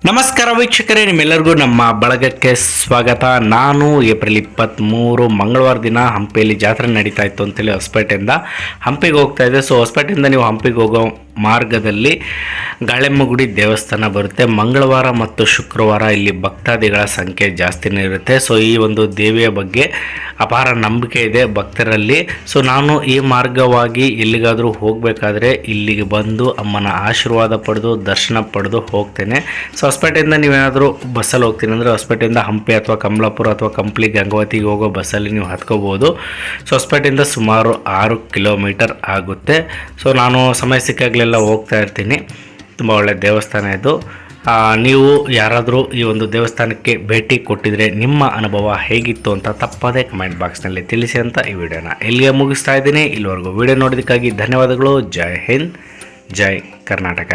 ನಮಸ್ಕಾರ ವೀಕ್ಷಕರೇ, ನಿಮ್ಮೆಲ್ಲರಿಗೂ ನಮ್ಮ ಬಳಗಕ್ಕೆ ಸ್ವಾಗತ. ನಾನು ಏಪ್ರಿಲ್ 23 ಮಂಗಳವಾರ ದಿನ ಹಂಪಿಯಲ್ಲಿ ಜಾತ್ರೆ ನಡೀತಾ ಇತ್ತು ಅಂತೇಳಿ ಹೊಸಪೇಟೆಯಿಂದ ಹಂಪಿಗೆ ಹೋಗ್ತಾ ಇದೆ. ಸೊ ಹೊಸಪೇಟೆಯಿಂದ ನೀವು ಹಂಪಿಗೆ ಹೋಗೋ ಮಾರ್ಗದಲ್ಲಿ ಗಾಳೆಮ್ಮಗುಡಿ ದೇವಸ್ಥಾನ ಬರುತ್ತೆ. ಮಂಗಳವಾರ ಮತ್ತು ಶುಕ್ರವಾರ ಇಲ್ಲಿ ಭಕ್ತಾದಿಗಳ ಸಂಖ್ಯೆ ಜಾಸ್ತಿನೇ ಇರುತ್ತೆ. ಸೊ ಈ ಒಂದು ದೇವಿಯ ಬಗ್ಗೆ ಅಪಾರ ನಂಬಿಕೆ ಇದೆ ಭಕ್ತರಲ್ಲಿ. ಸೊ ನಾನು ಈ ಮಾರ್ಗವಾಗಿ ಎಲ್ಲಿಗಾದರೂ ಹೋಗಬೇಕಾದ್ರೆ ಇಲ್ಲಿಗೆ ಬಂದು ಅಮ್ಮನ ಆಶೀರ್ವಾದ ಪಡೆದು ದರ್ಶನ ಪಡೆದು ಹೋಗ್ತೇನೆ. ಸೊ ಹೊಸಪೇಟೆಯಿಂದ ನೀವೇನಾದರೂ ಬಸ್ಸಲ್ಲಿ ಹೋಗ್ತೀನಿ ಅಂದರೆ ಹೊಸಪೇಟೆಯಿಂದ ಹಂಪಿ ಅಥವಾ ಕಮಲಾಪುರ ಅಥವಾ ಕಂಪ್ಲಿ ಗಂಗಾವತಿಗೆ ಹೋಗೋ ಬಸ್ಸಲ್ಲಿ ನೀವು ಹತ್ಕೋಬೋದು. ಸೊ ಹೊಸಪೇಟೆಯಿಂದ ಸುಮಾರು 6 ಕಿಲೋಮೀಟರ್ ಆಗುತ್ತೆ. ಸೊ ನಾನು ಸಮಯ ಸಿಕ್ಕಾಗಲೆಲ್ಲ ಹೋಗ್ತಾ ಇರ್ತೀನಿ. ತುಂಬ ಒಳ್ಳೆಯ ದೇವಸ್ಥಾನ ಇದು. ನೀವು ಯಾರಾದರೂ ಈ ಒಂದು ದೇವಸ್ಥಾನಕ್ಕೆ ಭೇಟಿ ಕೊಟ್ಟಿದ್ರೆ ನಿಮ್ಮ ಅನುಭವ ಹೇಗಿತ್ತು ಅಂತ ತಪ್ಪದೇ ಕಮೆಂಟ್ ಬಾಕ್ಸ್ನಲ್ಲಿ ತಿಳಿಸಿ ಅಂತ ಈ ವಿಡಿಯೋನ ಇಲ್ಲಿಗೆ ಮುಗಿಸ್ತಾ ಇದ್ದೀನಿ. ಇಲ್ಲಿವರೆಗೂ ವಿಡಿಯೋ ನೋಡೋದಕ್ಕಾಗಿ ಧನ್ಯವಾದಗಳು. ಜೈ ಹಿಂದ್, ಜೈ ಕರ್ನಾಟಕ.